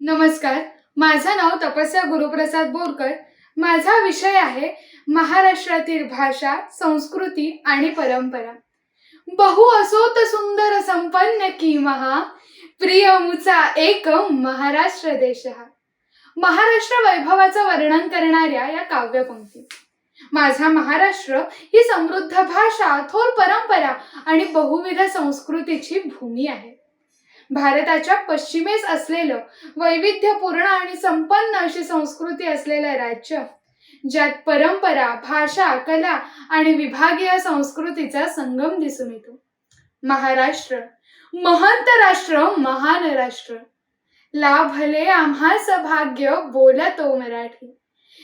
नमस्कार. माझं नाव तपस्या गुरुप्रसाद बोरकर. माझा विषय आहे महाराष्ट्रातील भाषा, संस्कृती आणि परंपरा. बहु असोत सुंदर संपन्न की महा, प्रिय मुचा एक महाराष्ट्र देश हा. महाराष्ट्र वैभवाचं वर्णन करणाऱ्या या काव्यपंक्ती. माझा महाराष्ट्र ही समृद्ध भाषा, थोर परंपरा आणि बहुविध संस्कृतीची भूमी आहे. भारताच्या पश्चिमेस असलेलं वैविध्यपूर्ण आणि संपन्न अशी संस्कृती असलेलं राज्य, ज्यात परंपरा, भाषा, कला आणि विभागीय संस्कृतीचा संगम दिसून येतो. महाराष्ट्र महंत राष्ट्र, महान राष्ट्र, लाभले आम्हास भाग्य बोलतो मराठी.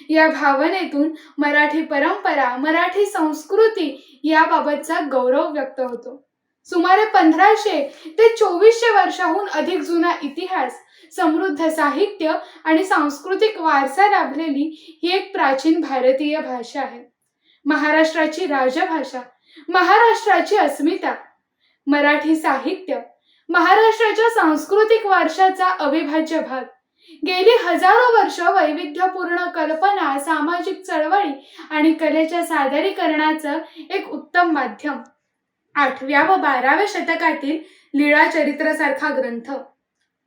या भावनेतून मराठी परंपरा, मराठी संस्कृती याबाबतचा गौरव व्यक्त होतो. सुमारे 1500 ते 2400 वर्षाहून अधिक जुना इतिहास, समृद्ध साहित्य आणि सांस्कृतिक वारसा लाभलेली ही एक प्राचीन भारतीय भाषा आहे. महाराष्ट्राची राजभाषा, महाराष्ट्राची अस्मिता. मराठी साहित्य महाराष्ट्राच्या सांस्कृतिक वारशाचा अविभाज्य भाग. गेली हजारो वर्ष वैविध्यपूर्ण कल्पना, सामाजिक चळवळी आणि कलेच्या सादरीकरणाचं एक उत्तम माध्यम. 8व्या व 12व्या शतकातील लीळाचरित्र सारखा ग्रंथ,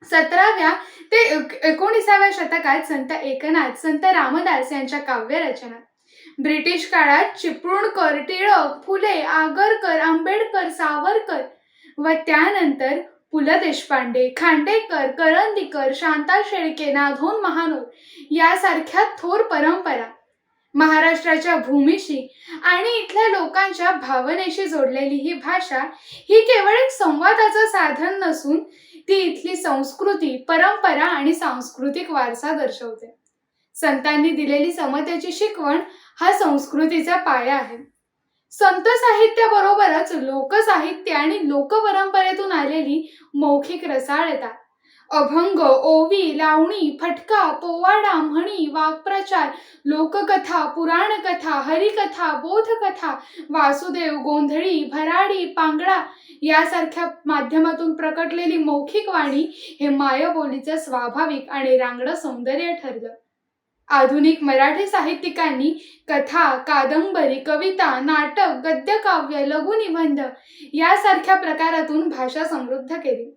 17व्या ते 19व्या शतकात संत एकनाथ, संत रामदास यांच्या काव्यरचना, ब्रिटिश काळात चिपळूणकर, टिळक, फुले, आगरकर, आंबेडकर, सावरकर व त्यानंतर पु ल देशपांडे, खांडेकर, करंदीकर, शांता शेळके, नाधोन महानोर यासारख्या थोर परंपरा. महाराष्ट्राच्या भूमीशी आणि इथल्या लोकांच्या भावनेशी जोडलेली ही भाषा ही केवळ एक संवादाचं साधन नसून ती इथली संस्कृती, परंपरा आणि सांस्कृतिक वारसा दर्शवते. संतांनी दिलेली समतेची शिकवण हा संस्कृतीचा पाया आहे. संत साहित्याबरोबरच लोकसाहित्य आणि लोकपरंपरेतून आलेली मौखिक रसाळता, अभंग, ओवी, लावणी, फटका, पोवाडा, म्हणी, वाक्प्रचार, लोककथा, पुराणकथा, हरिकथा, बोधकथा, वासुदेव, गोंधळी, भराडी, पांगडा यासारख्या माध्यमातून प्रकटलेली मौखिक वाणी हे मायबोलीचं स्वाभाविक आणि रांगडं सौंदर्य ठरलं. आधुनिक मराठी साहित्यिकांनी कथा, कादंबरी, कविता, नाटक, गद्यकाव्य, लघुनिबंध यासारख्या प्रकारातून भाषा समृद्ध केली.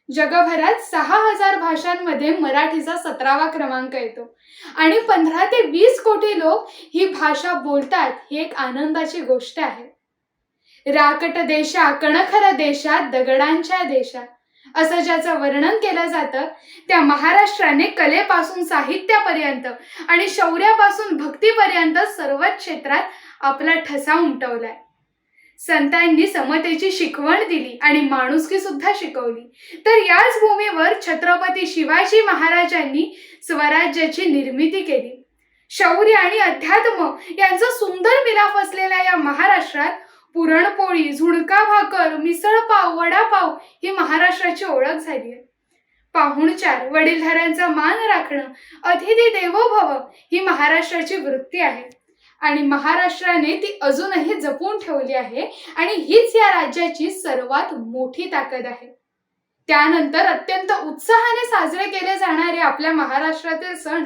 जगभरात 6000 भाषांमध्ये मराठीचा 17वा क्रमांक येतो आणि 15 ते 20 कोटी लोक ही भाषा बोलतात ही एक आनंदाची गोष्ट आहे. राकट देशा, कणखर देशा, दगडांच्या देशा असं ज्याचं वर्णन केलं जातं त्या महाराष्ट्राने कलेपासून साहित्यापर्यंत आणि शौर्यापासून भक्तीपर्यंत सर्वच क्षेत्रात आपला ठसा उमटवलाय. संतांनी समतेची शिकवण दिली आणि माणुसकी सुद्धा शिकवली. तर याच भूमीवर छत्रपती शिवाजी महाराजांनी स्वराज्याची निर्मिती केली. शौर्य आणि अध्यात्म यांचा सुंदर मिलाफ असलेल्या या महाराष्ट्रात पुरणपोळी, झुणका भाकर, मिसळपाव, वडापाव ही महाराष्ट्राची ओळख झाली आहे. पाहुणचार, वडीलधाऱ्यांचा मान राखणं, अतिथी देवो भव ही महाराष्ट्राची वृत्ती आहे आणि महाराष्ट्राने ती अजूनही जपून ठेवली आहे आणि हीच या राज्याची सर्वात मोठी ताकद आहे. त्यानंतर अत्यंत उत्साहाने साजरे केले जाणारे आपल्या महाराष्ट्रातील सण,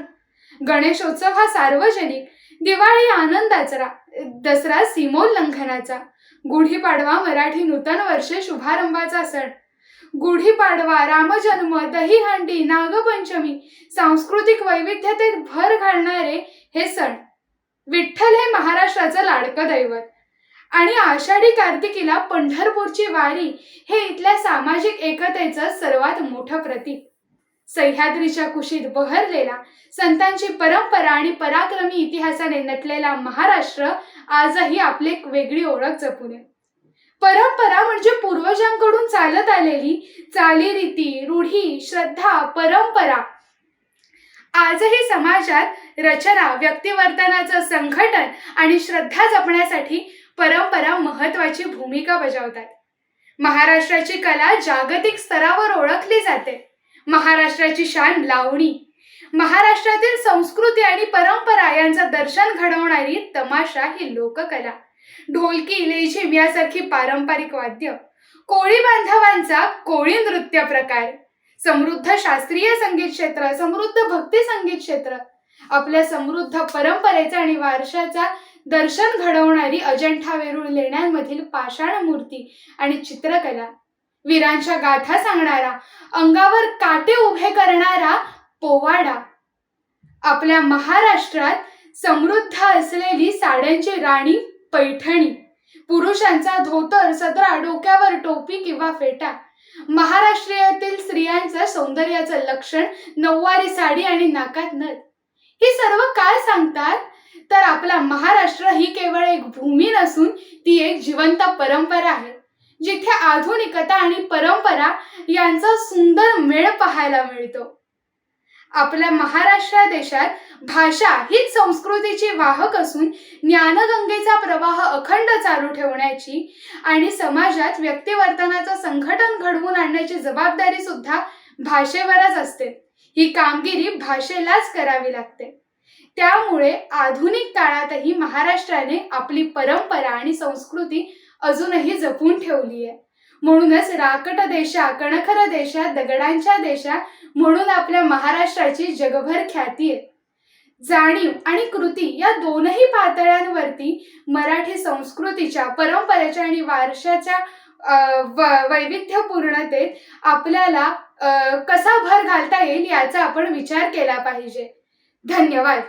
गणेशोत्सव हा सार्वजनिक, दिवाळी आनंदाचा, दसरा सीमोल्लंघनाचा, गुढीपाडवा मराठी नूतन वर्ष शुभारंभाचा सण, गुढीपाडवा, रामजन्म, दहीहंडी, नागपंचमी सांस्कृतिक वैविध्यतेत भर घालणारे हे सण. विठ्ठल हे महाराष्ट्राचं लाडकं दैवत आणि आषाढी कार्तिकीला पंढरपूरची वारी हे इथल्या सामाजिक एकतेचं सर्वात मोठं प्रतीक. सह्याद्रीच्या कुशीत बहरलेला, संतांची परंपरा आणि पराक्रमी इतिहासाने नटलेला महाराष्ट्र आजही आपली एक वेगळी ओळख जपून आहे. परंपरा म्हणजे पूर्वजांकडून चालत आलेली चालीरीती, रूढी, श्रद्धा, परंपरा. आजही समाजात रचना, व्यक्तिवर्तनाचं संघटन आणि श्रद्धा जपण्यासाठी परंपरा महत्वाची भूमिका बजावतात. महाराष्ट्राची कला जागतिक स्तरावर ओळखली जाते. महाराष्ट्राची शान लावणी. महाराष्ट्रातील संस्कृती आणि परंपरा यांचं दर्शन घडवणारी तमाशा ही लोककला. ढोलकी, लेझीम यासारखी पारंपरिक वाद्य, कोळी बांधवांचा कोळी नृत्य प्रकार, समृद्ध शास्त्रीय संगीत क्षेत्र, समृद्ध भक्ती संगीत क्षेत्र, आपल्या समृद्ध परंपरेचा आणि वारशाचा दर्शन घडवणारी अजंठा वेरूळ लेण्यांमधील पाषाण मूर्ती आणि चित्रकला, वीरांच्या गाथा सांगणारा, अंगावर काटे उभे करणारा पोवाडा, आपल्या महाराष्ट्रात समृद्ध असलेली साड्यांची राणी पैठणी, पुरुषांचा धोतर, सदरा, डोक्यावर टोपी किंवा फेटा, महाराष्ट्रीयातील स्त्रियांचं सौंदर्याचं लक्षण नऊवारी साडी आणि नाकात नथ. ही सर्व काय सांगतात? तर आपला महाराष्ट्र ही केवळ एक भूमी नसून ती एक जिवंत परंपरा आहे, जिथे आधुनिकता आणि परंपरा यांचा सुंदर मेळ पाहायला मिळतो. आपल्या महाराष्ट्र देशात भाषा हीच संस्कृतीची वाहक असून ज्ञानगंगेचा प्रवाह अखंड चालू ठेवण्याची आणि समाजात व्यक्तिवर्तनाचं संघटन घडवून आणण्याची जबाबदारी सुद्धा भाषेवरच असते. ही कामगिरी भाषेलाच करावी लागते. त्यामुळे आधुनिक काळातही महाराष्ट्राने आपली परंपरा आणि संस्कृती अजूनही जपून ठेवली आहे. म्हणूनच राकट देशा कणखर देशा दगडांच्या देशा म्हणून आपल्या महाराष्ट्राची जगभर ख्याती आहे. जाणीव आणि कृती या दोनही पातळ्यांवरती मराठी संस्कृतीच्या, परंपरेच्या आणि वारशाच्या वैविध्यपूर्णतेत आपल्याला कसा भर घालता येईल याचा आपण विचार केला पाहिजे. धन्यवाद.